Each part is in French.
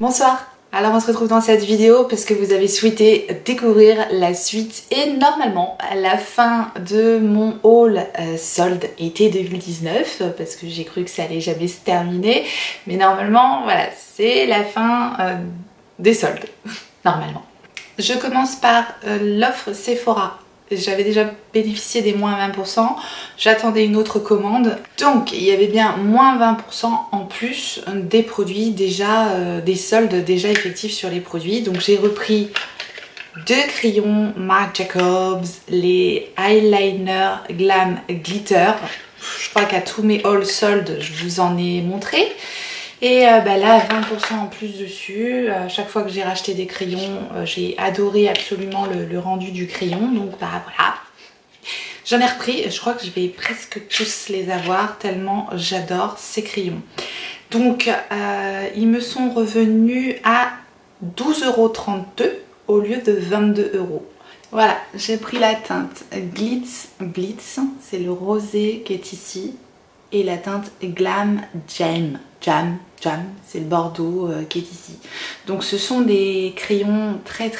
Bonsoir, alors on se retrouve dans cette vidéo parce que vous avez souhaité découvrir la suite et normalement la fin de mon haul solde été 2019 parce que j'ai cru que ça allait jamais se terminer, mais normalement voilà, c'est la fin des soldes, normalement. Je commence par l'offre Sephora. J'avais déjà bénéficié des moins 20%, j'attendais une autre commande. Donc il y avait bien moins 20% en plus des produits déjà, des soldes déjà effectifs sur les produits. Donc j'ai repris deux crayons Marc Jacobs, les eyeliners Glam Glitter. Je crois qu'à tous mes hauls soldes, je vous en ai montré. Et là, 20% en plus dessus. Chaque fois que j'ai racheté des crayons, j'ai adoré absolument le rendu du crayon. Donc voilà. J'en ai repris. Je crois que je vais presque tous les avoir tellement j'adore ces crayons. Donc ils me sont revenus à 12,32 € au lieu de 22 €. Voilà, j'ai pris la teinte Glitz Blitz. C'est le rosé qui est ici. Et la teinte Glam Jam, c'est le bordeaux qui est ici. Donc ce sont des crayons très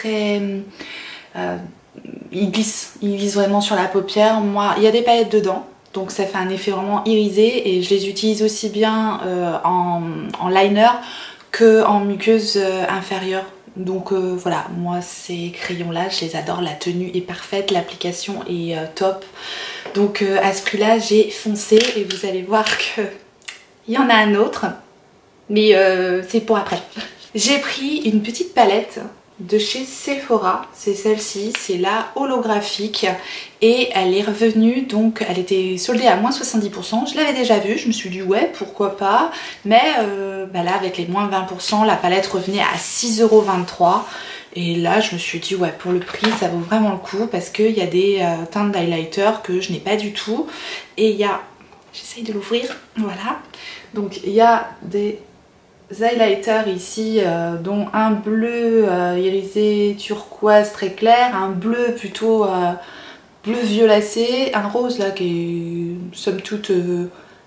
ils glissent vraiment sur la paupière. Moi, il y a des paillettes dedans, donc ça fait un effet vraiment irisé et je les utilise aussi bien en liner que en muqueuse inférieure. Donc voilà, moi ces crayons là je les adore, la tenue est parfaite, l'application est top. Donc à ce prix là j'ai foncé et vous allez voir que il y en a un autre, mais c'est pour après. J'ai pris une petite palette de chez Sephora, c'est celle-ci, c'est la holographique et elle est revenue, donc elle était soldée à moins 70%, je l'avais déjà vue, je me suis dit ouais pourquoi pas, mais là avec les moins 20% la palette revenait à 6,23 € et là je me suis dit ouais pour le prix ça vaut vraiment le coup parce qu'il y a des teintes d'highlighter que je n'ai pas du tout et il y a, j'essaye de l'ouvrir, voilà, donc il y a des highlighters ici dont un bleu irisé turquoise très clair, un bleu plutôt bleu violacé, un rose là qui est somme toute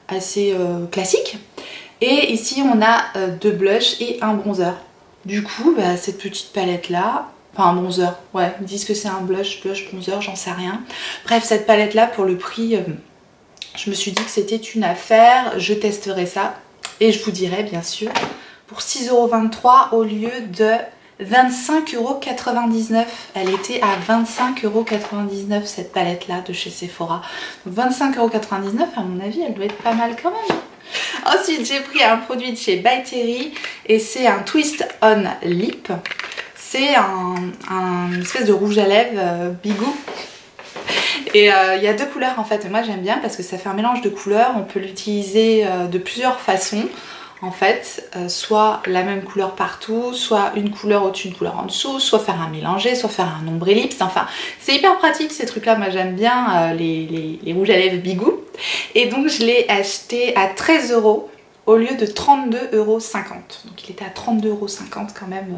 assez classique et ici on a deux blushs et un bronzer. Du coup cette petite palette là, enfin un bronzer, ouais ils disent que c'est un blush, bronzer, j'en sais rien. Bref cette palette là pour le prix je me suis dit que c'était une affaire, je testerai ça. Et je vous dirai bien sûr pour 6,23 € au lieu de 25,99 €. Elle était à 25,99 € cette palette là de chez Sephora. 25,99 € à mon avis elle doit être pas mal quand même. Ensuite j'ai pris un produit de chez By Terry et c'est un Twist On Lip. C'est un espèce de rouge à lèvres Bigou. Et il y a deux couleurs en fait, et moi j'aime bien parce que ça fait un mélange de couleurs, on peut l'utiliser de plusieurs façons en fait, soit la même couleur partout, soit une couleur au-dessus, une couleur en dessous, soit faire un mélangé, soit faire un ombre ellipse, enfin c'est hyper pratique ces trucs là, moi j'aime bien les rouges à lèvres Bigou. Et donc je l'ai acheté à 13 € au lieu de 32,50 €. Donc il était à 32,50 € quand même,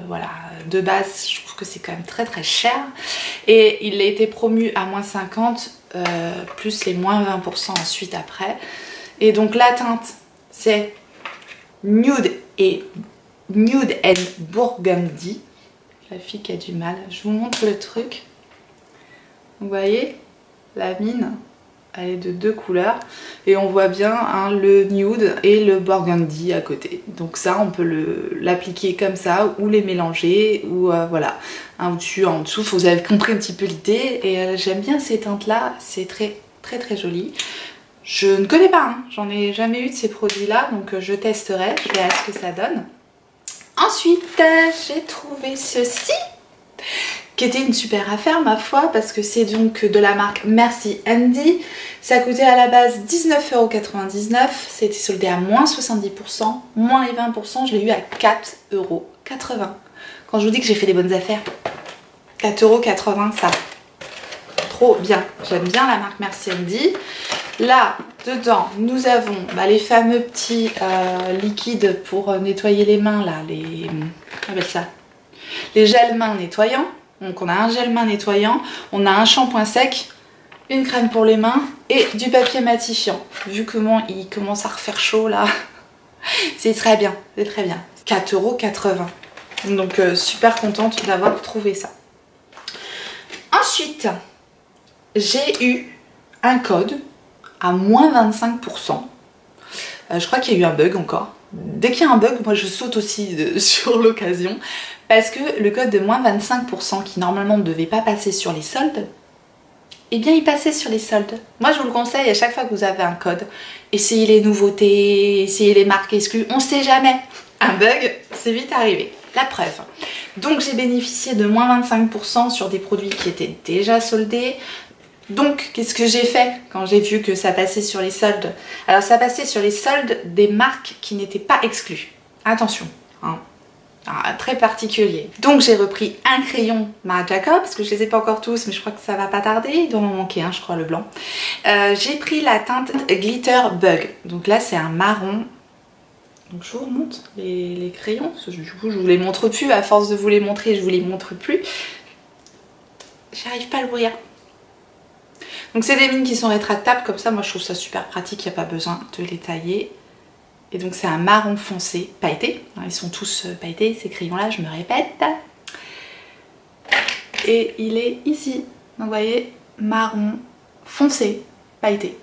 voilà, de base je trouve que c'est quand même très cher. Et il a été promu à moins 50, plus les moins 20% ensuite après. Et donc la teinte c'est Nude and Burgundy. La fille qui a du mal, je vous montre le truc. Vous voyez la mine, elle est de deux couleurs et on voit bien hein, le nude et le burgundy à côté. Donc ça on peut l'appliquer comme ça ou les mélanger ou voilà, un au-dessus, en dessous, vous avez compris un petit peu l'idée. Et j'aime bien ces teintes là, c'est très joli. Je ne connais pas, hein. J'en ai jamais eu de ces produits là, donc je testerai, je verrai ce que ça donne. Ensuite j'ai trouvé ceci qui était une super affaire ma foi parce que c'est donc de la marque Merci Andy. Ça coûtait à la base 19,99 €, c'était soldé à moins 70%, moins les 20%, je l'ai eu à 4,80 €. Quand je vous dis que j'ai fait des bonnes affaires, 4,80 € ça, trop bien, j'aime bien la marque Merci Andy. Là dedans nous avons les fameux petits liquides pour nettoyer les mains là, on appelle ça les gels mains nettoyants. Donc on a un gel main nettoyant, on a un shampoing sec, une crème pour les mains et du papier matifiant. Vu comment il commence à refaire chaud là, C'est très bien, c'est très bien. 4,80 €. Donc super contente d'avoir trouvé ça. Ensuite, j'ai eu un code à moins 25%. Je crois qu'il y a eu un bug encore. Dès qu'il y a un bug, moi je saute aussi sur l'occasion. Parce que le code de moins 25% qui normalement ne devait pas passer sur les soldes, eh bien il passait sur les soldes. Moi je vous le conseille, à chaque fois que vous avez un code, essayez les nouveautés, essayez les marques exclues, on ne sait jamais. Un bug, c'est vite arrivé. La preuve. Donc j'ai bénéficié de moins 25% sur des produits qui étaient déjà soldés. Donc qu'est-ce que j'ai fait quand j'ai vu que ça passait sur les soldes? Alors ça passait sur les soldes des marques qui n'étaient pas exclues. Attention, hein. Très particulier. Donc j'ai repris un crayon Marc Jacob, parce que je les ai pas encore tous, mais je crois que ça va pas tarder, il doit m'en manquer un, je crois, le blanc. J'ai pris la teinte Glitter Bug, donc là c'est un marron. Donc je vous remontre les crayons, parce que du coup je vous les montre plus, à force de vous les montrer je vous les montre plus. J'arrive pas à l'ouvrir. Donc c'est des mines qui sont rétractables, comme ça moi je trouve ça super pratique, il n'y a pas besoin de les tailler. Et donc c'est un marron foncé, pailleté, ils sont tous pailletés ces crayons là, je me répète. Et il est ici, donc vous voyez, marron foncé, pailleté.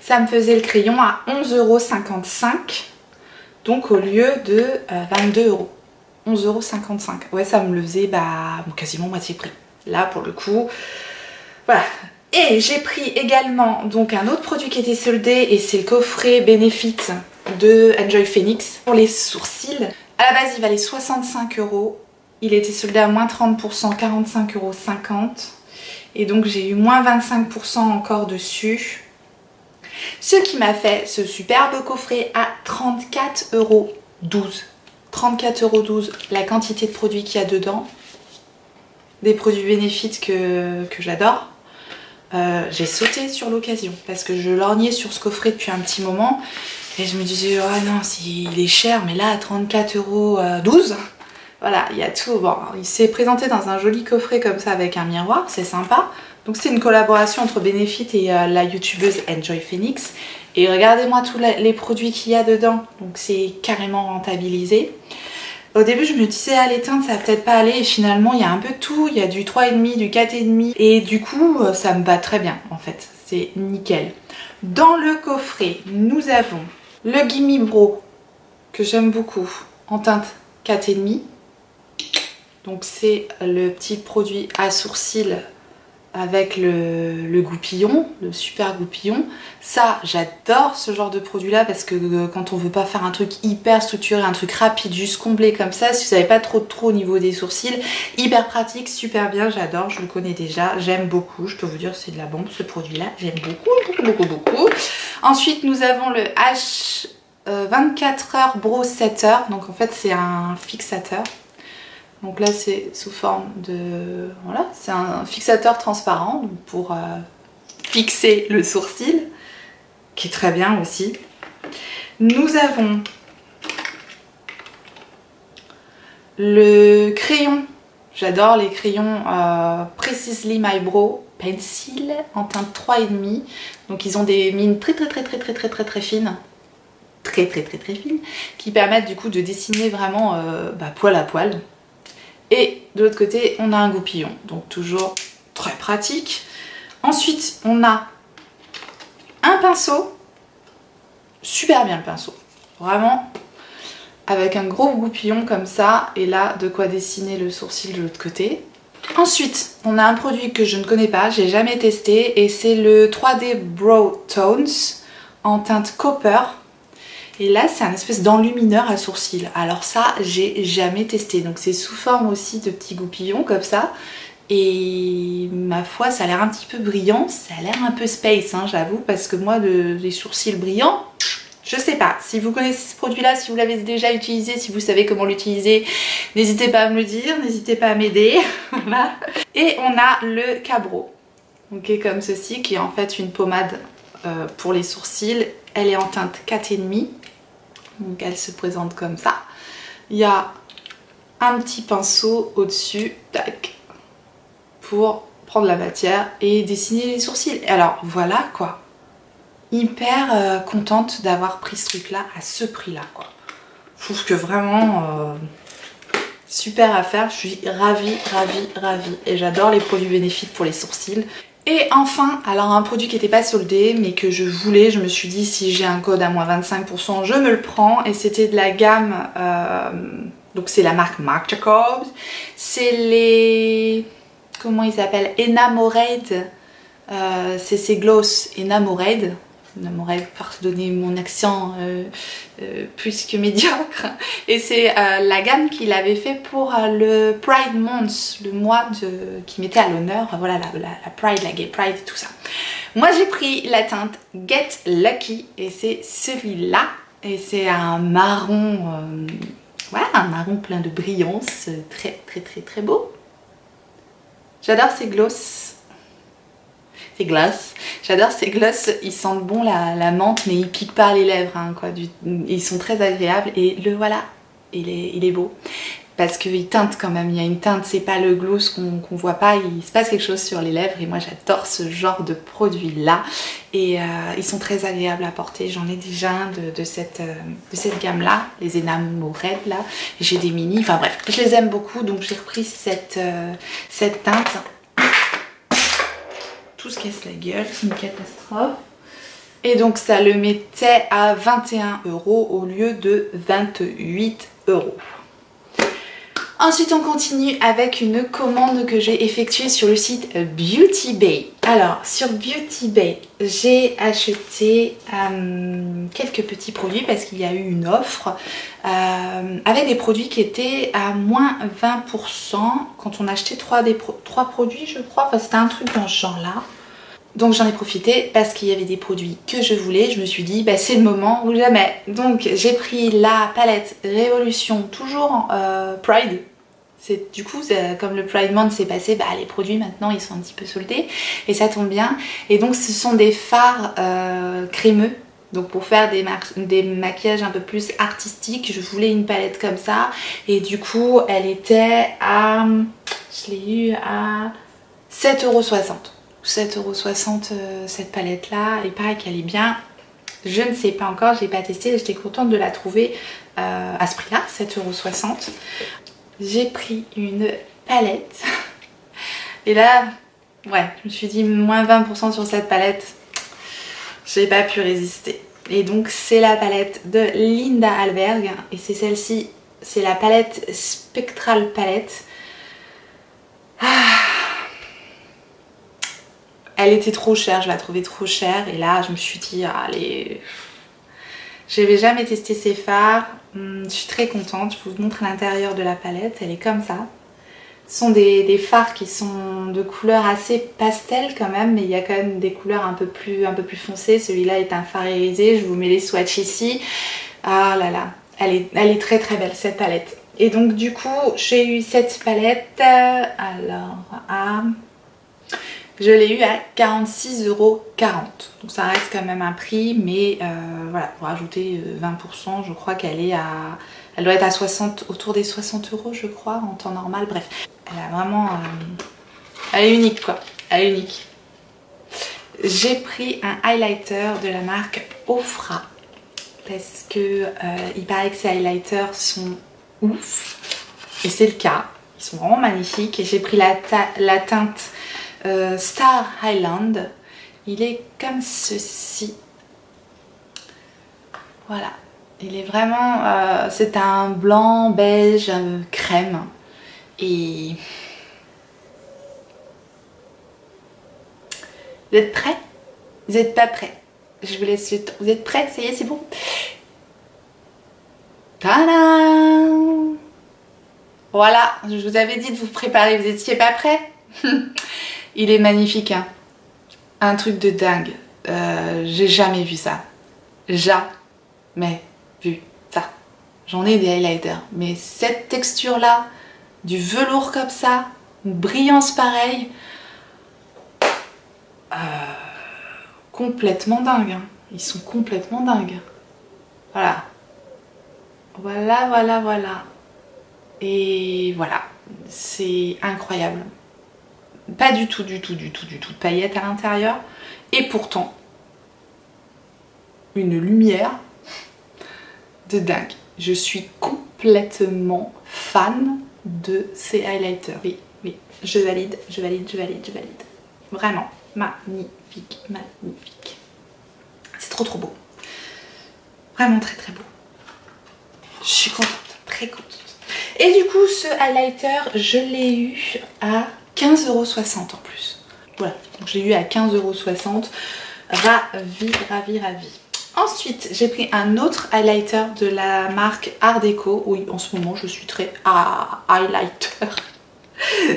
Ça me faisait le crayon à 11,55 €. Donc au lieu de 22 €, 11,55 €. Ouais, ça me le faisait quasiment moitié prix. Là pour le coup, voilà. Et j'ai pris également donc un autre produit qui était soldé et c'est le coffret Benefit de Enjoy Phoenix pour les sourcils. À la base il valait 65 €. Il était soldé à moins 30%, 45,50 €. Et donc j'ai eu moins 25% encore dessus. Ce qui m'a fait ce superbe coffret à 34,12 €. 34,12 € la quantité de produits qu'il y a dedans. Des produits Benefit que j'adore. J'ai sauté sur l'occasion parce que je lorgnais sur ce coffret depuis un petit moment. Et je me disais, oh non, il est cher, mais là à 34,12 €. Voilà, il y a tout. Bon, il s'est présenté dans un joli coffret comme ça avec un miroir, c'est sympa. Donc c'est une collaboration entre Benefit et la youtubeuse Enjoy Phoenix. Et regardez-moi tous les produits qu'il y a dedans. Donc c'est carrément rentabilisé. Au début je me disais, ah les teintes ça va peut-être pas aller. Et finalement il y a un peu de tout. Il y a du 3,5, du 4,5. Et du coup ça me va très bien en fait. C'est nickel. Dans le coffret, nous avons le Gimme Bro que j'aime beaucoup en teinte 4,5. Donc c'est le petit produit à sourcils avec le goupillon, le super goupillon. Ça, j'adore ce genre de produit là parce que quand on veut pas faire un truc hyper structuré, un truc rapide, juste comblé comme ça, si vous savez pas trop au niveau des sourcils, hyper pratique, super bien, j'adore, je le connais déjà, j'aime beaucoup, je peux vous dire c'est de la bombe ce produit là, j'aime beaucoup. Ensuite nous avons le H 24 heures Brow Setter, donc en fait c'est un fixateur. Donc là c'est sous forme de... Voilà, c'est un fixateur transparent donc pour fixer le sourcil, qui est très bien aussi. Nous avons le crayon, j'adore les crayons Precisely My Brow Pencil en teinte 3,5. Donc ils ont des mines très fines. Très fines, qui permettent du coup de dessiner vraiment poil à poil. Et de l'autre côté, on a un goupillon, donc toujours très pratique. Ensuite, on a un pinceau, super bien le pinceau, vraiment, avec un gros goupillon comme ça, et là, de quoi dessiner le sourcil de l'autre côté. Ensuite, on a un produit que je ne connais pas, j'ai jamais testé, et c'est le 3D Brow Tones en teinte Copper. Et là c'est un espèce d'enlumineur à sourcils. Alors ça j'ai jamais testé. Donc c'est sous forme aussi de petits goupillons comme ça. Et ma foi ça a l'air un petit peu brillant. Ça a l'air un peu space hein, j'avoue. Parce que moi les sourcils brillants, je sais pas. Si vous connaissez ce produit là, si vous l'avez déjà utilisé, si vous savez comment l'utiliser, n'hésitez pas à me le dire. N'hésitez pas à m'aider. Voilà. Et on a le Cabro. Okay, comme ceci qui est en fait une pommade pour les sourcils. Elle est en teinte 4,5. Donc elle se présente comme ça. Il y a un petit pinceau au-dessus, tac, pour prendre la matière et dessiner les sourcils. Alors voilà quoi. hyper contente d'avoir pris ce truc là à ce prix là quoi. Je trouve que vraiment super affaire, je suis ravie et j'adore les produits bénéfiques pour les sourcils. Et enfin, alors un produit qui n'était pas soldé mais que je voulais, je me suis dit si j'ai un code à moins 25% je me le prends, et c'était de la gamme, donc c'est la marque Marc Jacobs, c'est les, comment ils s'appellent, Enamorade, c'est ces gloss Enamorade, pardonnez mon accent plus que médiocre, et c'est la gamme qu'il avait fait pour le Pride Month, le mois qui mettait à l'honneur, voilà, la Pride, la Gay Pride et tout ça. Moi j'ai pris la teinte Get Lucky et c'est celui-là, et c'est un marron, voilà, un marron plein de brillance, très beau. J'adore ces gloss. J'adore ces gloss, ils sentent bon la menthe mais ils piquent pas les lèvres hein, quoi. Ils sont très agréables et le voilà, il est beau parce qu'il teinte quand même, il y a une teinte, c'est pas le gloss qu'on voit pas, il se passe quelque chose sur les lèvres et moi j'adore ce genre de produit là et ils sont très agréables à porter. J'en ai déjà un de cette gamme là, les Enamorade là, j'ai des mini, enfin bref, je les aime beaucoup donc j'ai repris cette teinte. Tout se casse la gueule, c'est une catastrophe. Et donc ça le mettait à 21 € au lieu de 28 €. Ensuite on continue avec une commande que j'ai effectuée sur le site Beauty Bay. Alors sur Beauty Bay j'ai acheté quelques petits produits parce qu'il y a eu une offre avec des produits qui étaient à moins 20% quand on achetait 3 produits je crois, enfin c'était un truc dans ce genre là. Donc j'en ai profité parce qu'il y avait des produits que je voulais, je me suis dit bah, c'est le moment ou jamais. Donc j'ai pris la palette Révolution, toujours Pride. Du coup comme le Pride Month s'est passé, bah, les produits maintenant ils sont un petit peu soldés et ça tombe bien. Et donc ce sont des fards crémeux. Donc pour faire des maquillages un peu plus artistiques, je voulais une palette comme ça. Et du coup elle était à, je l'ai eu à 7,60 €. 7,60 € cette palette là, il paraît qu'elle est bien, je ne sais pas encore, je l'ai pas testé, j'étais contente de la trouver à ce prix là, 7,60 €. J'ai pris une palette et là ouais je me suis dit moins 20% sur cette palette, j'ai pas pu résister et donc c'est la palette de Linda Alberg et c'est celle-ci, c'est la palette Spectral Palette. Elle était trop chère, je la trouvais trop chère et là je me suis dit allez, je n'avais jamais testé ces fards, je suis très contente, je vous montre l'intérieur de la palette, elle est comme ça. Ce sont des fards qui sont de couleurs assez pastel quand même, mais il y a quand même des couleurs un peu plus foncées. Celui-là est un fard irisé, je vous mets les swatchs ici. Ah là là, elle est très belle cette palette. Et donc du coup j'ai eu cette palette, alors je l'ai eu à 46,40 €. Donc ça reste quand même un prix, mais voilà, pour rajouter 20%, je crois qu'elle est à... Elle doit être à 60, autour des 60 € je crois, en temps normal. Bref, elle a vraiment... elle est unique quoi, elle est unique. J'ai pris un highlighter de la marque Ofra. Parce que il paraît que ces highlighters sont ouf. Et c'est le cas, ils sont vraiment magnifiques. Et j'ai pris la teinte... Star Highland, il est comme ceci, voilà, il est vraiment, c'est un blanc beige crème et vous êtes prêts? Vous n'êtes pas prêts? Je vous laisse le temps. Vous êtes prêts? Ça y est, c'est bon. Tadam! Voilà, je vous avais dit de vous préparer, vous n'étiez pas prêts? Il est magnifique, hein. Un truc de dingue. J'ai jamais vu ça. Jamais vu ça. J'en ai des highlighters, mais cette texture-là, du velours comme ça, une brillance pareille, complètement dingue. Hein. Ils sont complètement dingues. Voilà. Voilà. Et voilà, c'est incroyable. Pas du tout de paillettes à l'intérieur. Et pourtant, une lumière de dingue. Je suis complètement fan de ces highlighters. Oui, oui, je valide, je valide, je valide, je valide. Vraiment, magnifique, magnifique. C'est trop trop beau. Vraiment très très beau. Je suis contente, très contente. Et du coup, ce highlighter, je l'ai eu à 15,60 € en plus. Voilà, donc je l'ai eu à 15,60 €. Ravi, ravi, ravi. Ensuite, j'ai pris un autre highlighter de la marque Art Deco. Oui, en ce moment, je suis très highlighter.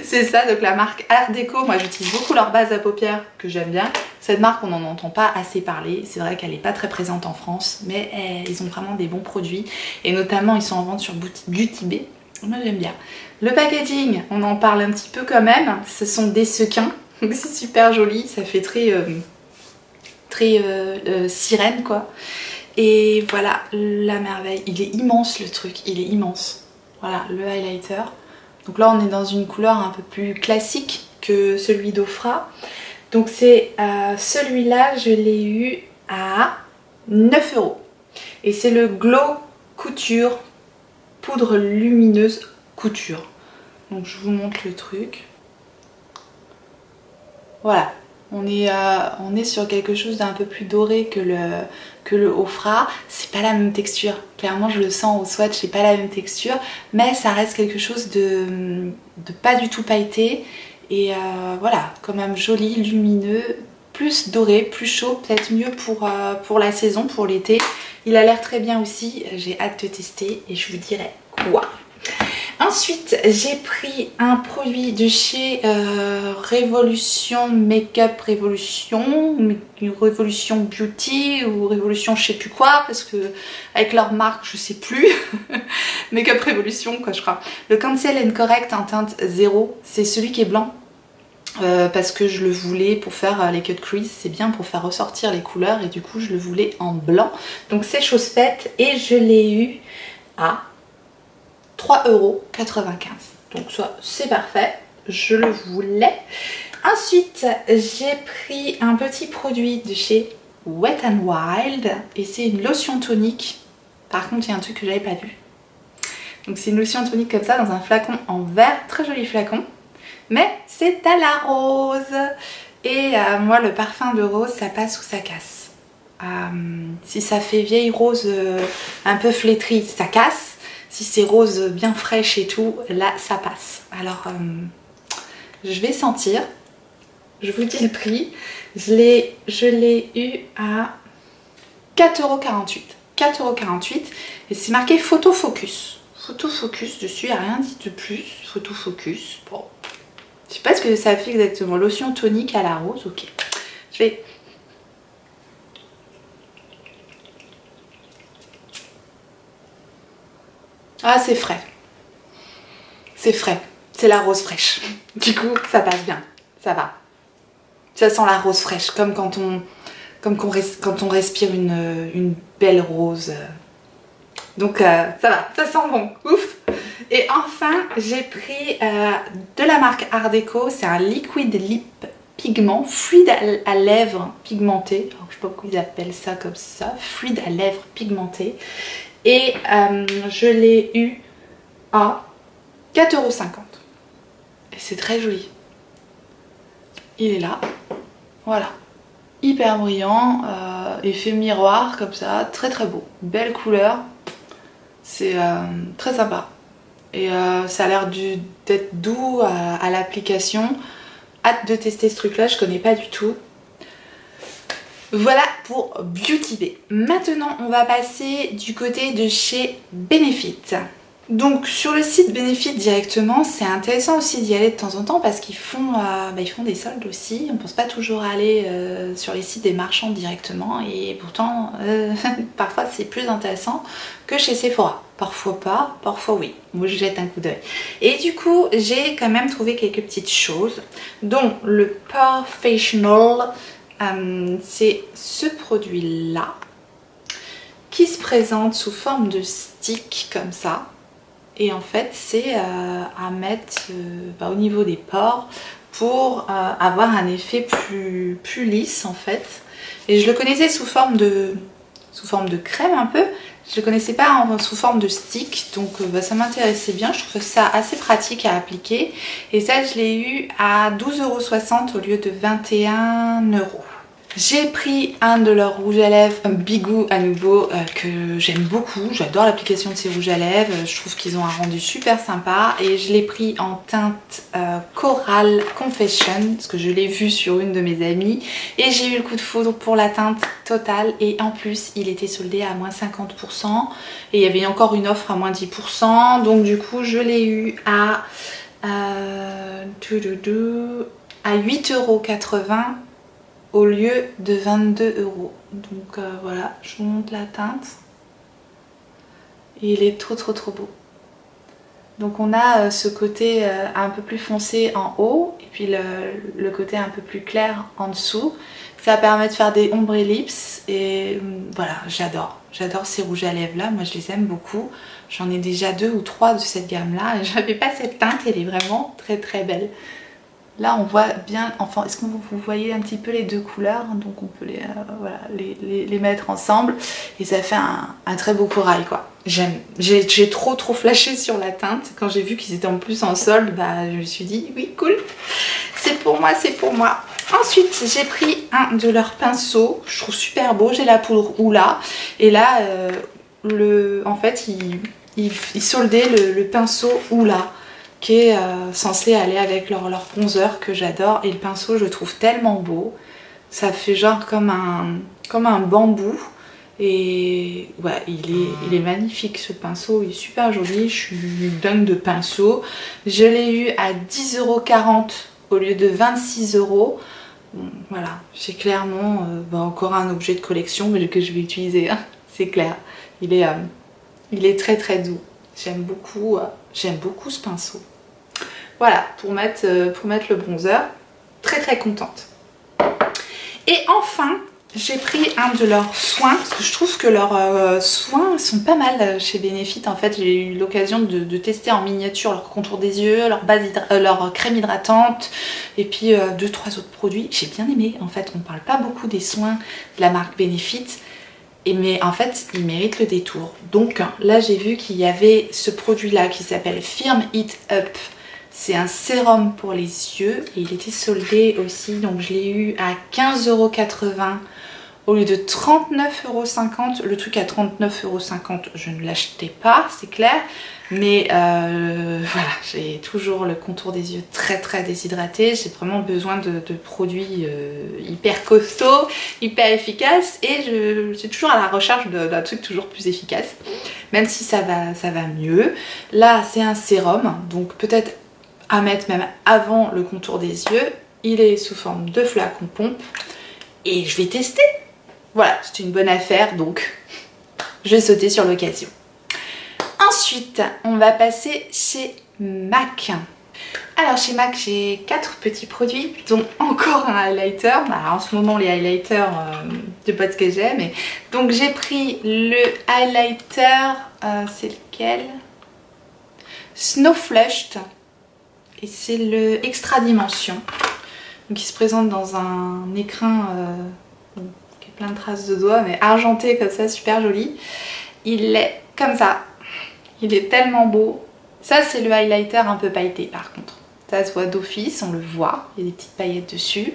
C'est ça, donc la marque Art Deco. Moi, j'utilise beaucoup leur base à paupières que j'aime bien. Cette marque, on n'en entend pas assez parler. C'est vrai qu'elle n'est pas très présente en France, mais ils ont vraiment des bons produits. Et notamment, ils sont en vente sur Beauty Bay. Moi, j'aime bien. Le packaging, on en parle un petit peu quand même. Ce sont des sequins. C'est super joli. Ça fait très sirène, quoi. Et voilà, la merveille. Il est immense, le truc. Il est immense. Voilà, le highlighter. Donc là, on est dans une couleur un peu plus classique que celui d'Ofra. Donc c'est celui-là, je l'ai eu à 9 €. Et c'est le Glow Couture poudre lumineuse couture. Donc je vous montre le truc. Voilà, on est sur quelque chose d'un peu plus doré que le Ofra. C'est pas la même texture. Clairement, je le sens au swatch, c'est pas la même texture, mais ça reste quelque chose de pas du tout pailleté. Et voilà, quand même joli, lumineux, plus doré, plus chaud, peut-être mieux pour la saison, pour l'été. Il a l'air très bien aussi, j'ai hâte de tester et je vous dirai quoi. Ensuite, j'ai pris un produit de chez Révolution Makeup Révolution, Révolution Beauty ou Révolution je sais plus quoi, parce que avec leur marque je sais plus. Makeup Révolution quoi, je crois. Le Cancel and Correct en teinte 0, c'est celui qui est blanc. Parce que je le voulais pour faire les cut crease, c'est bien pour faire ressortir les couleurs et du coup je le voulais en blanc. Donc c'est chose faite et je l'ai eu à 3,95 €. Donc ça c'est parfait, je le voulais. Ensuite j'ai pris un petit produit de chez Wet n Wild et c'est une lotion tonique. Par contre il y a un truc que j'avais pas vu. Donc c'est une lotion tonique comme ça dans un flacon en verre, très joli flacon. Mais c'est à la rose. Et moi le parfum de rose ça passe ou ça casse. Si ça fait vieille rose un peu flétrie, ça casse. Si c'est rose bien fraîche et tout, là ça passe. Alors je vais sentir. Je vous dis le prix. Je l'ai eu à 4,48 €. 4,48 € et c'est marqué photo focus. Photo focus dessus, il n'y a rien dit de plus. Photo focus. Bon. Je sais pas ce que ça fait exactement. Lotion tonique à la rose, ok. Je vais... Ah, c'est frais. C'est frais. C'est la rose fraîche. Du coup, ça passe bien. Ça va. Ça sent la rose fraîche, comme quand on respire une belle rose. Donc ça va, ça sent bon. Ouf. Et enfin, j'ai pris de la marque Art Deco, c'est un liquid lip pigment, fluide à lèvres pigmenté. Alors, je sais pas pourquoi ils appellent ça comme ça, fluide à lèvres pigmenté. Et je l'ai eu à 4,50 €. Et c'est très joli. Il est là, voilà. Hyper brillant, effet miroir comme ça, très très beau. Belle couleur, c'est très sympa. Et ça a l'air d'être doux à l'application. Hâte de tester ce truc là, je connais pas du tout. Voilà pour Beauty Bay. Maintenant on va passer du côté de chez Benefit. Donc sur le site Benefit directement, c'est intéressant aussi d'y aller de temps en temps parce qu'ils font des soldes aussi. On ne pense pas toujours aller sur les sites des marchands directement et pourtant parfois c'est plus intéressant que chez Sephora. Parfois pas, parfois oui. Moi je jette un coup d'œil. Et du coup j'ai quand même trouvé quelques petites choses, dont le Professional. C'est ce produit là qui se présente sous forme de stick comme ça. Et en fait c'est à mettre au niveau des pores pour avoir un effet plus lisse en fait. Et je le connaissais sous forme de sous forme de crème un peu. Je ne le connaissais pas sous forme de stick, donc ça m'intéressait bien. Je trouve ça assez pratique à appliquer. Et ça, je l'ai eu à 12,60 € au lieu de 21 €. J'ai pris un de leurs rouges à lèvres, Bigou à nouveau, que j'aime beaucoup. J'adore l'application de ces rouges à lèvres. Je trouve qu'ils ont un rendu super sympa. Et je l'ai pris en teinte Coral Confession, parce que je l'ai vu sur une de mes amies. Et j'ai eu le coup de foudre pour la teinte totale. Et en plus, il était soldé à moins 50%. Et il y avait encore une offre à moins 10%. Donc du coup, je l'ai eu à 8,80 € au lieu de 22 €. Donc voilà, je vous montre la teinte. Et il est trop beau. Donc on a ce côté un peu plus foncé en haut et puis le côté un peu plus clair en dessous. Ça permet de faire des ombre ellipses et voilà, j'adore ces rouges à lèvres là, moi je les aime beaucoup. J'en ai déjà 2 ou 3 de cette gamme là et j'avais pas cette teinte, elle est vraiment très belle. Là on voit bien, enfin est-ce que vous voyez un petit peu les deux couleurs, donc on peut voilà, les mettre ensemble et ça fait un très beau corail quoi. J'aime, j'ai trop flashé sur la teinte, quand j'ai vu qu'ils étaient en plus en solde, bah je me suis dit oui cool, c'est pour moi, c'est pour moi. Ensuite j'ai pris un de leurs pinceaux, je trouve super beau, j'ai la poudre Hoola et là en fait il soldait le pinceau Hoola qui est censé aller avec leur bronzer que j'adore. Et le pinceau, je le trouve tellement beau. Ça fait genre comme un bambou. Et ouais, il est magnifique ce pinceau, il est super joli. Je suis dingue de pinceau. Je l'ai eu à 10,40 € au lieu de 26 €. Bon, voilà, c'est clairement encore un objet de collection mais que je vais utiliser, hein, c'est clair. Il est très doux. J'aime beaucoup ce pinceau. Voilà, pour mettre le bronzer. Très contente. Et enfin, j'ai pris un de leurs soins, parce que je trouve que leurs soins sont pas mal chez Benefit. En fait, j'ai eu l'occasion de tester en miniature leur contour des yeux, leur crème hydratante, et puis 2-3 autres produits. J'ai bien aimé, en fait, on parle pas beaucoup des soins de la marque Benefit. Mais en fait, il mérite le détour. Donc là, j'ai vu qu'il y avait ce produit-là qui s'appelle Firm It Up. C'est un sérum pour les yeux et il était soldé aussi. Donc je l'ai eu à 15,80 € au lieu de 39,50 €. Le truc à 39,50 €, je ne l'achetais pas, c'est clair. Mais voilà, j'ai toujours le contour des yeux très déshydraté. J'ai vraiment besoin de produits hyper costauds, hyper efficaces. Et je suis toujours à la recherche d'un truc toujours plus efficace. Même si ça va mieux. Là, c'est un sérum, donc peut-être à mettre même avant le contour des yeux. Il est sous forme de flacon pompe. Et je vais tester. Voilà, c'est une bonne affaire, donc je vais sauter sur l'occasion. Ensuite, on va passer chez MAC. Alors chez MAC, j'ai 4 petits produits, dont encore un highlighter. Alors, en ce moment, les highlighters, c'est pas ce que j'aime. Mais... donc j'ai pris le highlighter, c'est lequel? Snow Flushed. Et c'est le Extra Dimension. Donc il se présente dans un écrin qui a plein de traces de doigts, mais argenté comme ça, super joli. Il est comme ça. Il est tellement beau. Ça, c'est le highlighter un peu pailleté par contre. Ça se voit d'office, on le voit. Il y a des petites paillettes dessus.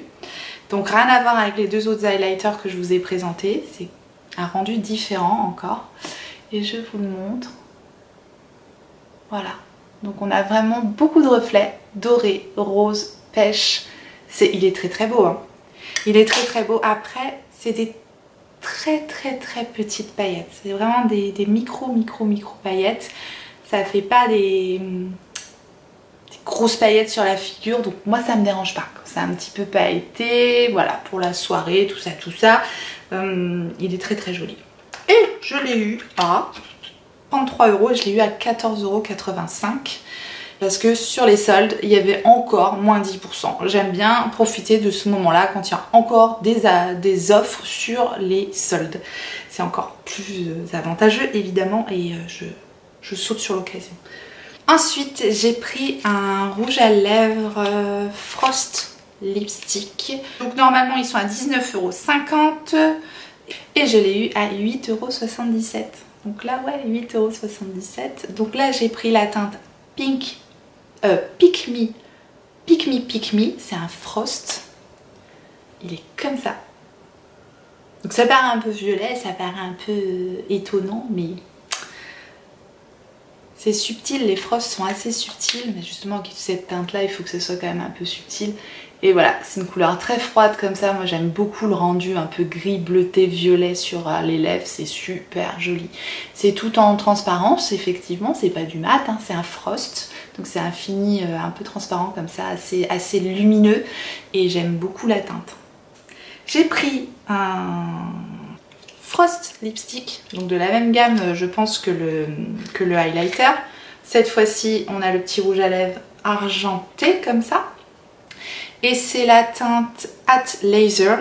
Donc rien à voir avec les 2 autres highlighters que je vous ai présentés. C'est un rendu différent encore. Et je vous le montre. Voilà. Donc on a vraiment beaucoup de reflets. Doré, rose, pêche. Il est très beau. Hein. Il est très beau. Après, c'est des très petites paillettes. C'est vraiment des micro paillettes. Ça fait pas des grosses paillettes sur la figure, donc moi ça me dérange pas. C'est un petit peu pailleté, voilà, pour la soirée, tout ça. Il est très joli. Et je l'ai eu à 33 € et je l'ai eu à 14,85 € parce que sur les soldes, il y avait encore moins 10%. J'aime bien profiter de ce moment-là quand il y a encore des offres sur les soldes. C'est encore plus avantageux évidemment et je saute sur l'occasion. Ensuite, j'ai pris un rouge à lèvres Frost Lipstick. Donc normalement, ils sont à 19,50 €. Et je l'ai eu à 8,77 €. Donc là, ouais, 8,77 €. Donc là, j'ai pris la teinte Pink, Pick Me. Pick Me, Pick Me. C'est un Frost. Il est comme ça. Donc ça paraît un peu violet, ça paraît un peu étonnant, mais c'est subtil. Les Frosts sont assez subtils, mais justement, cette teinte-là, il faut que ce soit quand même un peu subtil. Et voilà, c'est une couleur très froide comme ça. Moi j'aime beaucoup le rendu un peu gris, bleuté, violet sur les lèvres. C'est super joli. C'est tout en transparence, effectivement. C'est pas du mat, hein, c'est un Frost. Donc c'est un fini un peu transparent comme ça, assez lumineux. Et j'aime beaucoup la teinte. J'ai pris un Frost lipstick. Donc de la même gamme, je pense, que le highlighter. Cette fois-ci, on a le petit rouge à lèvres argenté comme ça. Et c'est la teinte At Laser.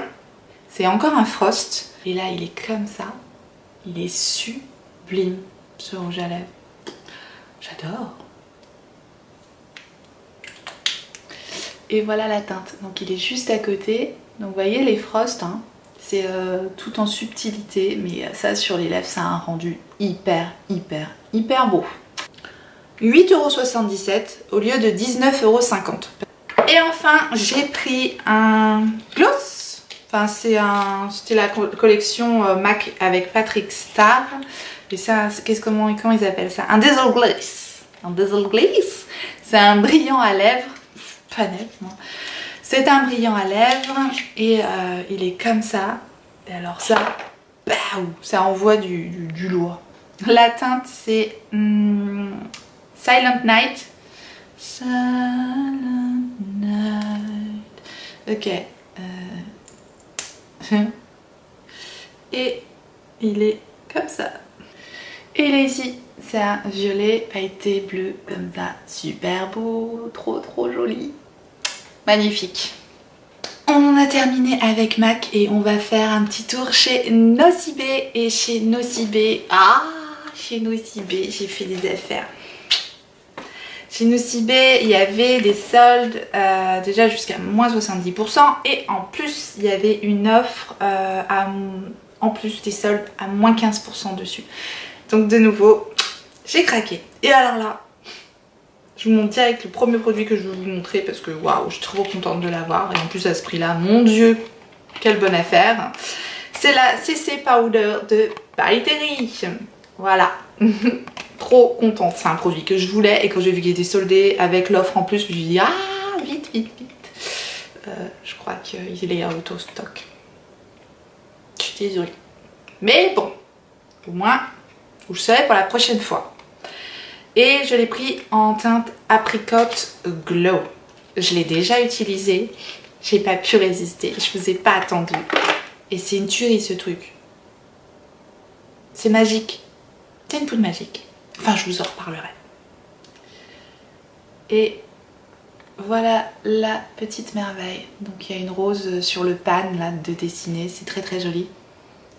C'est encore un Frost. Et là, il est comme ça. Il est sublime, ce rouge à lèvres. J'adore. Et voilà la teinte. Donc il est juste à côté. Donc vous voyez les Frost, hein, c'est tout en subtilité. Mais ça, sur les lèvres, ça a un rendu hyper beau. 8,77 € au lieu de 19,50 €. Et enfin, j'ai pris un gloss. Enfin, c'était la collection MAC avec Patrick Star. Et ça, comment ils appellent ça? Un Dazzle Glaze. Un Dazzle Glaze, c'est un brillant à lèvres. Pas net, non. C'est un brillant à lèvres et il est comme ça. Et alors ça, ça envoie du lourd. La teinte, c'est Silent Night. Silent Night. Ok. Et il est comme ça. Et là ici, c'est un violet pailleté bleu comme ça. Super beau, trop joli. Magnifique. On en a terminé avec MAC et on va faire un petit tour chez Nocibé. Et chez Nocibé, chez Nocibé, j'ai fait des affaires. Chez Nocibé, il y avait des soldes déjà jusqu'à moins 70% et en plus, il y avait une offre en plus des soldes à moins 15% dessus. Donc de nouveau, j'ai craqué. Et alors là, je vous montre direct le premier produit que je vais vous montrer parce que waouh, je suis trop contente de l'avoir. Et en plus à ce prix-là, mon Dieu, quelle bonne affaire. C'est la CC Powder de By Terry. Voilà. Trop contente, c'est un produit que je voulais et quand j'ai vu qu'il était soldé avec l'offre en plus, je me suis dit vite. Je crois qu'il est out of stock. Je suis désolée. Mais bon, au moins, vous le savez pour la prochaine fois. Et je l'ai pris en teinte Apricot Glow. Je l'ai déjà utilisé, j'ai pas pu résister, je vous ai pas attendu. Et c'est une tuerie ce truc. C'est magique. C'est une poudre magique. Enfin, je vous en reparlerai. Et voilà la petite merveille. Donc il y a une rose sur le pan là de dessiner. C'est très joli.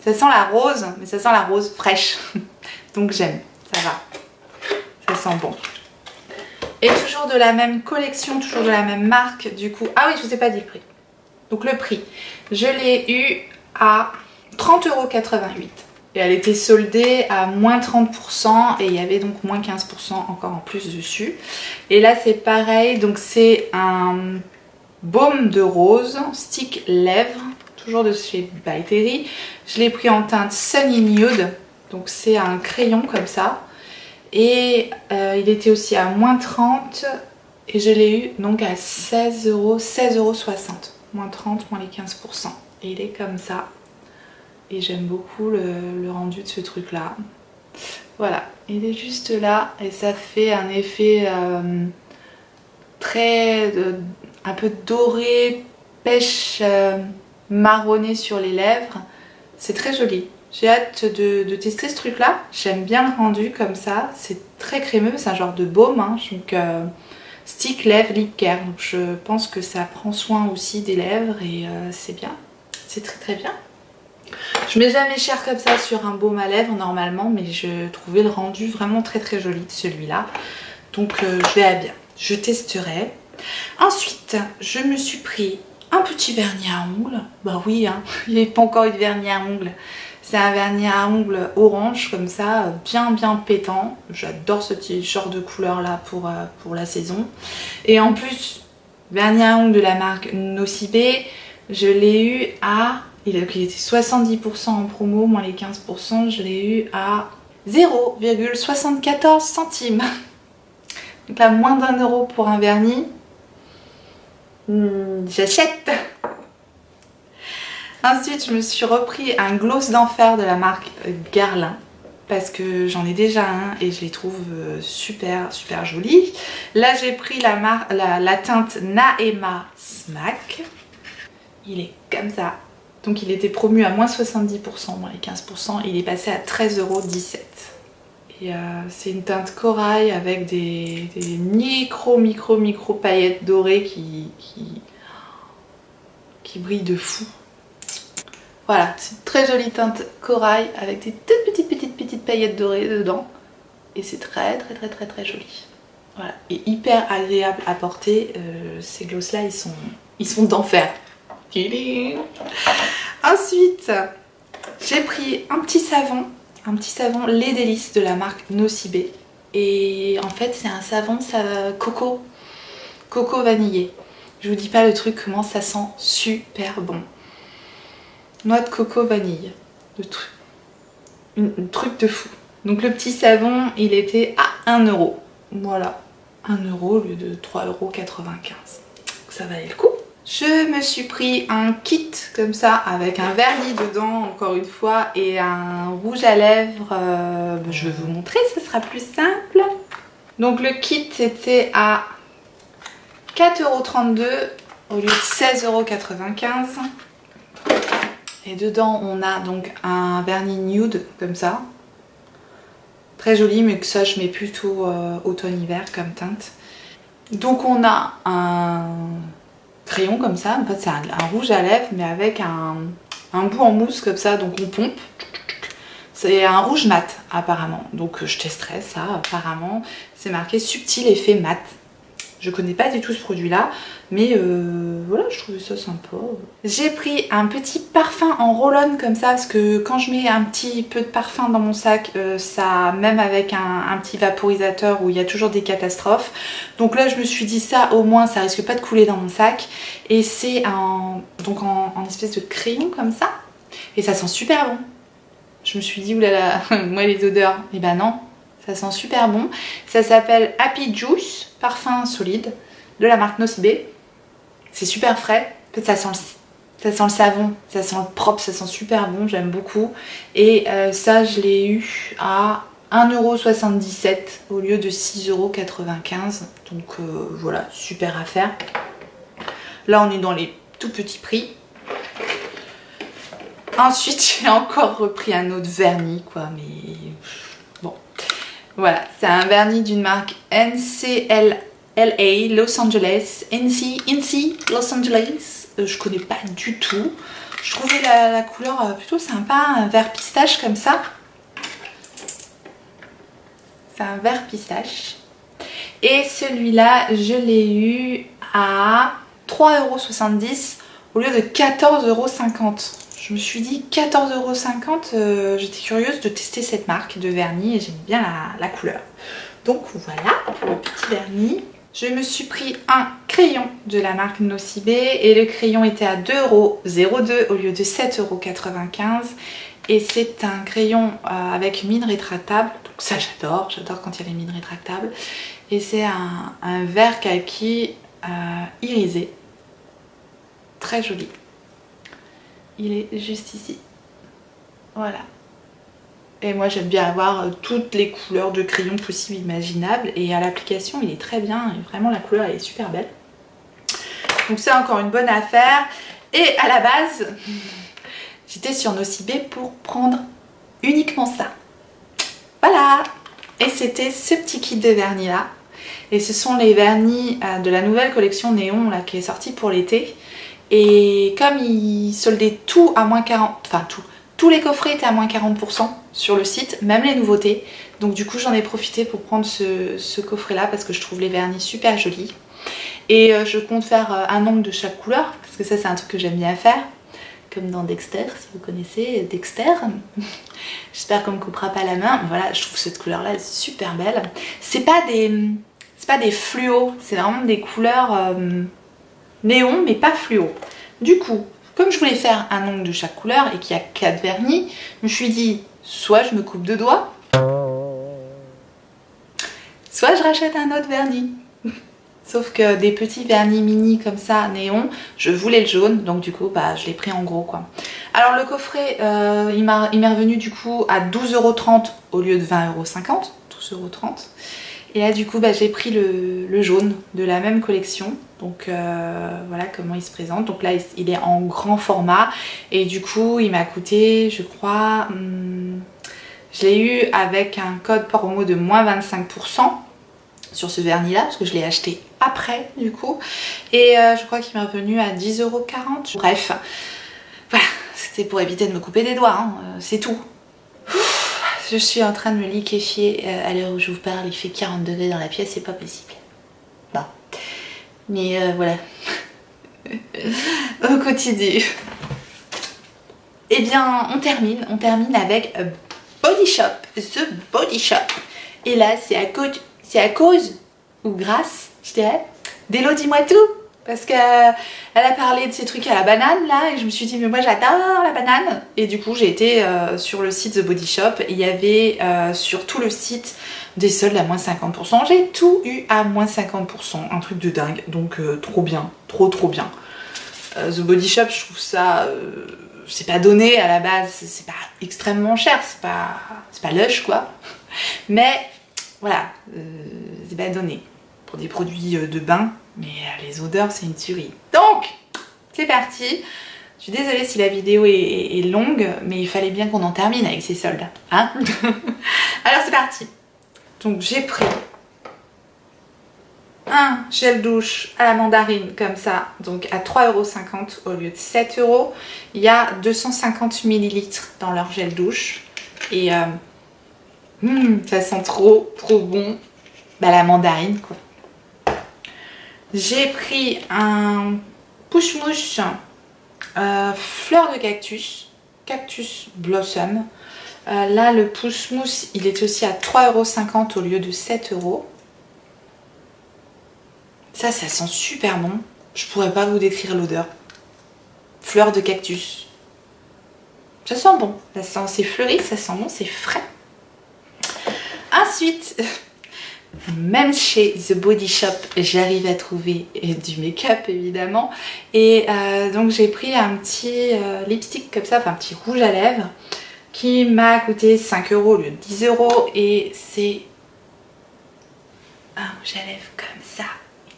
Ça sent la rose, mais ça sent la rose fraîche. Donc j'aime, ça va. Ça sent bon. Et toujours de la même collection, toujours de la même marque. Du coup, ah oui, je vous ai pas dit le prix. Donc le prix, je l'ai eu à 30,88 €. Et elle était soldée à moins 30% et il y avait donc moins 15% encore en plus dessus. Et là c'est pareil, donc c'est un baume de rose, stick lèvres, toujours de chez By Terry. Je l'ai pris en teinte Sunny Nude, donc c'est un crayon comme ça. Et il était aussi à moins 30 et je l'ai eu donc à 16,60 €. Moins 30, moins les 15%. Et il est comme ça. Et j'aime beaucoup le rendu de ce truc là. Voilà, il est juste là et ça fait un effet un peu doré, pêche marronné sur les lèvres. C'est très joli. J'ai hâte de tester ce truc là. J'aime bien le rendu comme ça. C'est très crémeux, c'est un genre de baume. Hein. Donc stick lèvres lip care. Donc je pense que ça prend soin aussi des lèvres et c'est bien. C'est très bien. Je mets jamais cher comme ça sur un baume à lèvres normalement, mais je trouvais le rendu vraiment très joli de celui-là. Donc je verrai bien, je testerai. Ensuite, je me suis pris un petit vernis à ongles. Bah oui, hein, il n'y avait pas encore eu de vernis à ongles. C'est un vernis à ongles orange comme ça, bien pétant. J'adore ce petit genre de couleur là pour la saison. Et en plus, vernis à ongles de la marque Nocibe, je l'ai eu à... Il était 70% en promo, moins les 15%, je l'ai eu à 0,74 centimes. Donc là, moins d'1 € pour un vernis. J'achète. Ensuite, je me suis repris un gloss d'enfer de la marque Guerlain. Parce que j'en ai déjà un et je les trouve super jolis. Là, j'ai pris la teinte Naema Smack. Il est comme ça. Donc il était promu à moins 70%, moins les 15%. Il est passé à 13,17 €. Et c'est une teinte corail avec des micro paillettes dorées qui brillent de fou. Voilà, c'est une très jolie teinte corail avec des toutes petites paillettes dorées dedans. Et c'est très joli. Voilà, et hyper agréable à porter. Ces glosses là, ils sont d'enfer. Ensuite, j'ai pris un petit savon Les Délices de la marque Nocibe. Et en fait, c'est un savon coco vanillé. Je vous dis pas le truc, comment ça sent super bon. Noix de coco vanille. Un truc de fou. Donc le petit savon, il était à 1 €. Voilà, 1 € au lieu de 3,95 €. Ça valait le coup. Je me suis pris un kit comme ça avec un vernis dedans encore une fois et un rouge à lèvres. Je vais vous montrer, ce sera plus simple. Donc le kit était à 4,32 € au lieu de 16,95 €. Et dedans on a donc un vernis nude comme ça. Très joli, mais que ça je mets plutôt automne-hiver comme teinte. Donc on a un crayon comme ça, en fait c'est un rouge à lèvres mais avec un bout en mousse comme ça, donc on pompe. C'est un rouge mat apparemment, donc je testerai ça apparemment. C'est marqué subtil effet mat. Je connais pas du tout ce produit là, mais voilà, je trouvais ça sympa. J'ai pris un petit parfum en roll-on comme ça, parce que quand je mets un petit peu de parfum dans mon sac, ça, même avec un petit vaporisateur où il y a toujours des catastrophes. Donc là je me suis dit ça, au moins ça risque pas de couler dans mon sac. Et c'est en espèce de crayon comme ça, et ça sent super bon. Je me suis dit oulala, moi les odeurs, et ben non. Ça sent super bon. Ça s'appelle Happy Juice, parfum solide de la marque Nocibe. C'est super frais. En fait, ça sent le savon, ça sent le propre, ça sent super bon. J'aime beaucoup. Et ça, je l'ai eu à 1,77 € au lieu de 6,95 €. Donc voilà, super affaire. Là, on est dans les tout petits prix. Ensuite, j'ai encore repris un autre vernis, quoi, mais bon. Voilà, c'est un vernis d'une marque NCLA Los Angeles. NC Los Angeles. Je connais pas du tout. Je trouvais la couleur plutôt sympa, un vert pistache comme ça. C'est un vert pistache. Et celui-là, je l'ai eu à 3,70 € au lieu de 14,50 €. Je me suis dit 14,50 €, j'étais curieuse de tester cette marque de vernis et j'aime bien la couleur. Donc voilà pour le petit vernis. Je me suis pris un crayon de la marque Nocibe et le crayon était à 2,02 € au lieu de 7,95 €. Et c'est un crayon avec mine rétractable, donc ça j'adore quand il y a les mines rétractables. Et c'est un vert kaki irisé, très joli. Il est juste ici. Voilà. Et moi j'aime bien avoir toutes les couleurs de crayon possibles imaginables. Et à l'application il est très bien. Et vraiment la couleur elle est super belle. Donc c'est encore une bonne affaire. Et à la base, j'étais sur Nocibe pour prendre uniquement ça. Voilà. Et c'était ce petit kit de vernis là. Et ce sont les vernis de la nouvelle collection Néon là, qui est sortie pour l'été. Et comme ils soldaient tout à moins 40%, enfin tous les coffrets étaient à moins 40% sur le site, même les nouveautés. Donc du coup j'en ai profité pour prendre ce coffret là parce que je trouve les vernis super jolis. Et je compte faire un ongle de chaque couleur parce parce que ça c'est un truc que j'aime bien faire, comme dans Dexter, si vous connaissez Dexter. J'espère qu'on me coupera pas la main. Voilà, je trouve cette couleur là super belle. C'est pas des fluos, c'est vraiment des couleurs néon mais pas fluo. Du coup, comme je voulais faire un ongle de chaque couleur et qu'il y a 4 vernis, je me suis dit soit je me coupe 2 doigts, soit je rachète un autre vernis. Sauf que des petits vernis mini comme ça, néon, je voulais le jaune, donc du coup bah, je l'ai pris en gros quoi. Alors le coffret, il m'est revenu du coup à 12,30 € au lieu de 20,50 €, 12,30 €. Et là du coup bah, j'ai pris le jaune de la même collection. Donc voilà comment il se présente. Donc là il est en grand format et du coup il m'a coûté je crois, je l'ai eu avec un code promo de moins 25% sur ce vernis là parce que je l'ai acheté après du coup. Et je crois qu'il m'est revenu à 10,40 €. Bref, voilà, c'était pour éviter de me couper des doigts, hein, c'est tout. Je suis en train de me liquéfier à l'heure où je vous parle, il fait 40 degrés dans la pièce, c'est pas possible. Bon. Mais voilà. On continue. Eh bien, on termine avec Body Shop, The Body Shop. Et là, c'est à cause, ou grâce, je dirais, d'Hello Dis-moi tout. Parce qu'elle a parlé de ces trucs à la banane là et je me suis dit mais moi j'adore la banane. Et du coup j'ai été sur le site The Body Shop et il y avait sur tout le site des soldes à moins 50%. J'ai tout eu à moins 50%, un truc de dingue. Donc trop bien, trop bien. The Body Shop, je trouve ça, c'est pas donné à la base, c'est pas extrêmement cher, c'est pas lush quoi. Mais voilà, c'est pas donné pour des produits de bain. Mais les odeurs, c'est une tuerie. Donc, c'est parti. Je suis désolée si la vidéo est longue, mais il fallait bien qu'on en termine avec ces soldes. Hein. Alors, c'est parti. Donc, j'ai pris un gel douche à la mandarine, comme ça, donc à 3,50 € au lieu de 7 €. Il y a 250 ml dans leur gel douche. Et ça sent trop bon. Bah, la mandarine, quoi. J'ai pris un push-mousse fleur de cactus blossom. Là le push-mousse il est aussi à 3,50 € au lieu de 7 €. Ça sent super bon. Je pourrais pas vous décrire l'odeur. Fleur de cactus. Ça sent bon. C'est fleuri, ça sent bon, c'est frais. Ensuite... Même chez The Body Shop, j'arrive à trouver du make-up évidemment. Et donc j'ai pris un petit lipstick comme ça, enfin un petit rouge à lèvres qui m'a coûté 5 € au lieu de 10 €. Et c'est un rouge à lèvres comme ça.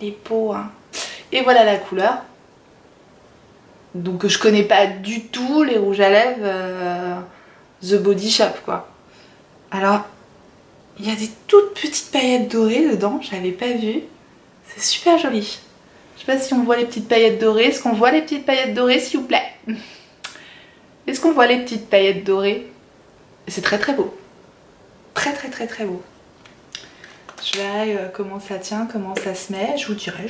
Il est beau, hein. Et voilà la couleur. Donc je connais pas du tout les rouges à lèvres The Body Shop quoi. Alors... il y a des toutes petites paillettes dorées dedans, je n'avais pas vu. C'est super joli. Je sais pas si on voit les petites paillettes dorées. Est-ce qu'on voit les petites paillettes dorées, s'il vous plaît? Est-ce qu'on voit les petites paillettes dorées? C'est très beau. Très beau. Je verrai comment ça tient, comment ça se met. Je vous dirai.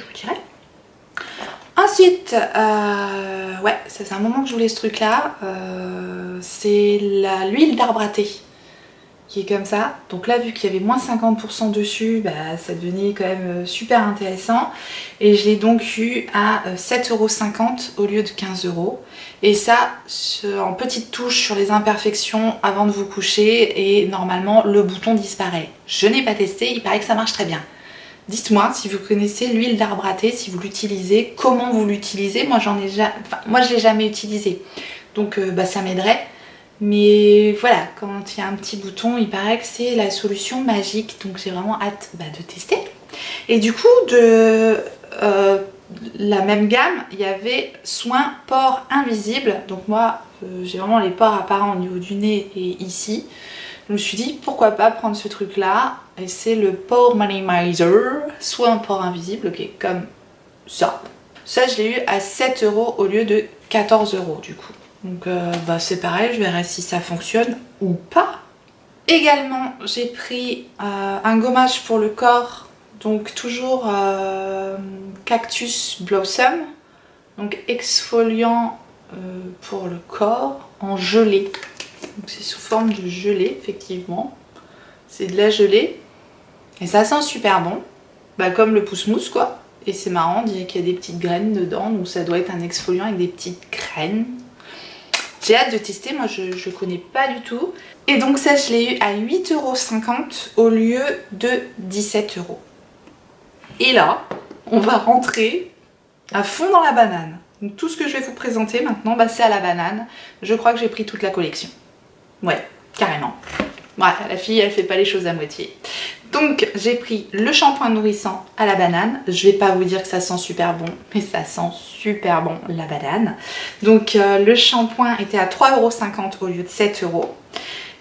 Ensuite, ouais, ça c'est un moment que je voulais ce truc là. C'est l'huile d'arbre à thé. Qui est comme ça. Donc là vu qu'il y avait moins 50% dessus, bah, ça devenait quand même super intéressant. Et je l'ai donc eu à 7,50 € au lieu de 15 €. Et ça en petite touche sur les imperfections avant de vous coucher et normalement le bouton disparaît. Je n'ai pas testé, il paraît que ça marche très bien. Dites-moi si vous connaissez l'huile d'arbre à thé, si vous l'utilisez, comment vous l'utilisez. Moi moi je l'ai jamais utilisé. Donc bah, ça m'aiderait. Mais voilà, quand il y a un petit bouton, il paraît que c'est la solution magique. Donc j'ai vraiment hâte de tester. Et du coup, de la même gamme, il y avait soin pores invisibles. Donc moi, j'ai vraiment les pores apparents au niveau du nez et ici. Je me suis dit, pourquoi pas prendre ce truc-là. Et c'est le Pore Minimizer, soin pores invisibles, ok, comme ça. Ça, je l'ai eu à 7 € au lieu de 14 € du coup. Donc bah, c'est pareil, je verrai si ça fonctionne ou pas. Également, j'ai pris un gommage pour le corps. Donc toujours Cactus Blossom. Donc exfoliant pour le corps en gelée. Donc c'est sous forme de gelée, effectivement. C'est de la gelée. Et ça sent super bon. Bah, comme le pousse-mousse quoi. Et c'est marrant, on dirait qu'il y a des petites graines dedans. Donc ça doit être un exfoliant avec des petites graines. J'ai hâte de tester, moi je connais pas du tout. Et donc ça je l'ai eu à 8,50 € au lieu de 17 €. Et là, on va rentrer à fond dans la banane. Donc tout ce que je vais vous présenter maintenant, bah, c'est à la banane. Je crois que j'ai pris toute la collection. Ouais, carrément. Voilà, la fille elle fait pas les choses à moitié. Donc j'ai pris le shampoing nourrissant à la banane. Je vais pas vous dire que ça sent super bon, mais ça sent super bon la banane. Donc le shampoing était à 3,50 € au lieu de 7 €.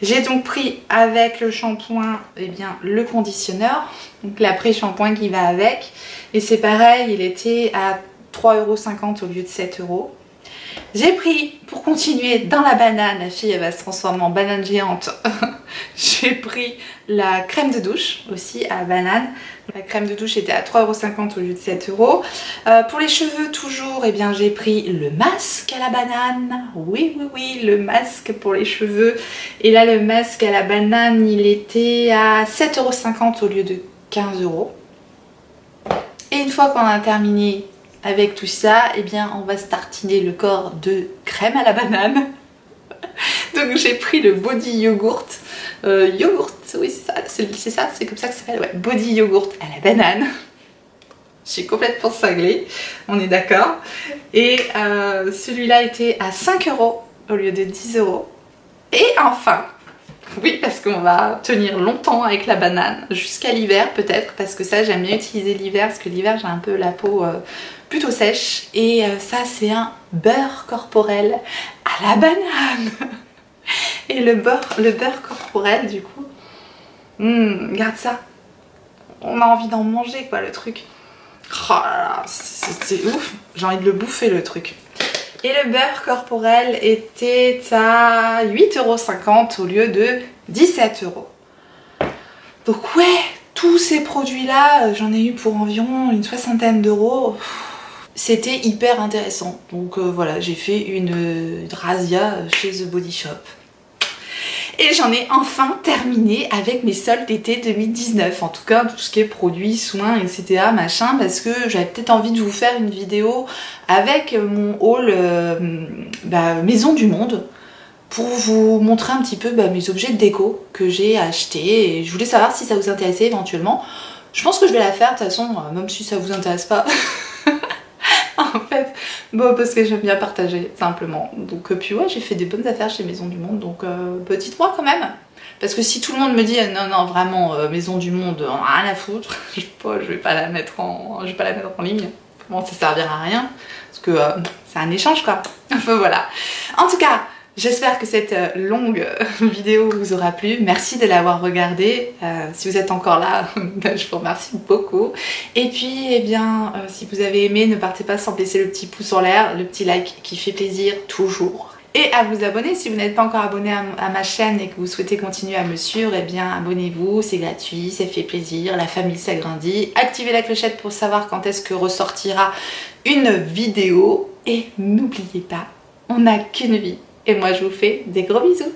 J'ai donc pris avec le shampoing eh bien, le conditionneur, donc l'après-shampoing qui va avec. Et c'est pareil, il était à 3,50 € au lieu de 7 €. J'ai pris, pour continuer dans la banane, la fille elle va se transformer en banane géante. J'ai pris la crème de douche aussi à la banane. La crème de douche était à 3,50 € au lieu de 7 €. Pour les cheveux toujours, eh bien j'ai pris le masque à la banane. Oui, oui, oui, le masque pour les cheveux. Et là le masque à la banane, il était à 7,50 € au lieu de 15 €. Et une fois qu'on a terminé avec tout ça, eh bien on va se tartiner le corps de crème à la banane. Donc j'ai pris le body yogurt. Yogurt, oui c'est ça, c'est comme ça que ça s'appelle, ouais. Body yogurt à la banane. Je suis complètement cinglée, on est d'accord. Et celui-là était à 5 € au lieu de 10 €. Et enfin, oui parce qu'on va tenir longtemps avec la banane, jusqu'à l'hiver peut-être, parce que ça j'aime bien utiliser l'hiver, parce que l'hiver j'ai un peu la peau plutôt sèche. Et ça c'est un beurre corporel à la banane. Et le beurre corporel du coup, regarde ça, on a envie d'en manger quoi le truc. Oh là là, c'est ouf, j'ai envie de le bouffer le truc. Et le beurre corporel était à 8,50 € au lieu de 17 €. Donc ouais, tous ces produits là, j'en ai eu pour environ une soixantaine d'euros. C'était hyper intéressant. Donc voilà, j'ai fait une razzia chez The Body Shop. Et j'en ai enfin terminé avec mes soldes d'été 2019. En tout cas, tout ce qui est produits, soins, etc. machin, parce que j'avais peut-être envie de vous faire une vidéo avec mon haul Maison du Monde, pour vous montrer un petit peu mes objets de déco que j'ai achetés. Et je voulais savoir si ça vous intéressait éventuellement. Je pense que je vais la faire de toute façon, même si ça vous intéresse pas. En fait, bon, parce que j'aime bien partager simplement. Donc puis ouais, j'ai fait des bonnes affaires chez Maison du Monde, donc dites-moi quand même. Parce que si tout le monde me dit non non vraiment Maison du Monde, rien à foutre, je vais pas la mettre en ligne. Bon, ça servira à rien parce que c'est un échange quoi. Enfin voilà. En tout cas, j'espère que cette longue vidéo vous aura plu. Merci de l'avoir regardée. Si vous êtes encore là, je vous remercie beaucoup. Et puis, eh bien, si vous avez aimé, ne partez pas sans laisser le petit pouce en l'air, le petit like qui fait plaisir toujours. Et à vous abonner si vous n'êtes pas encore abonné à ma chaîne et que vous souhaitez continuer à me suivre, eh bien abonnez-vous, c'est gratuit, ça fait plaisir, la famille s'agrandit. Activez la clochette pour savoir quand est-ce que ressortira une vidéo. Et n'oubliez pas, on n'a qu'une vie. Et moi je vous fais des gros bisous.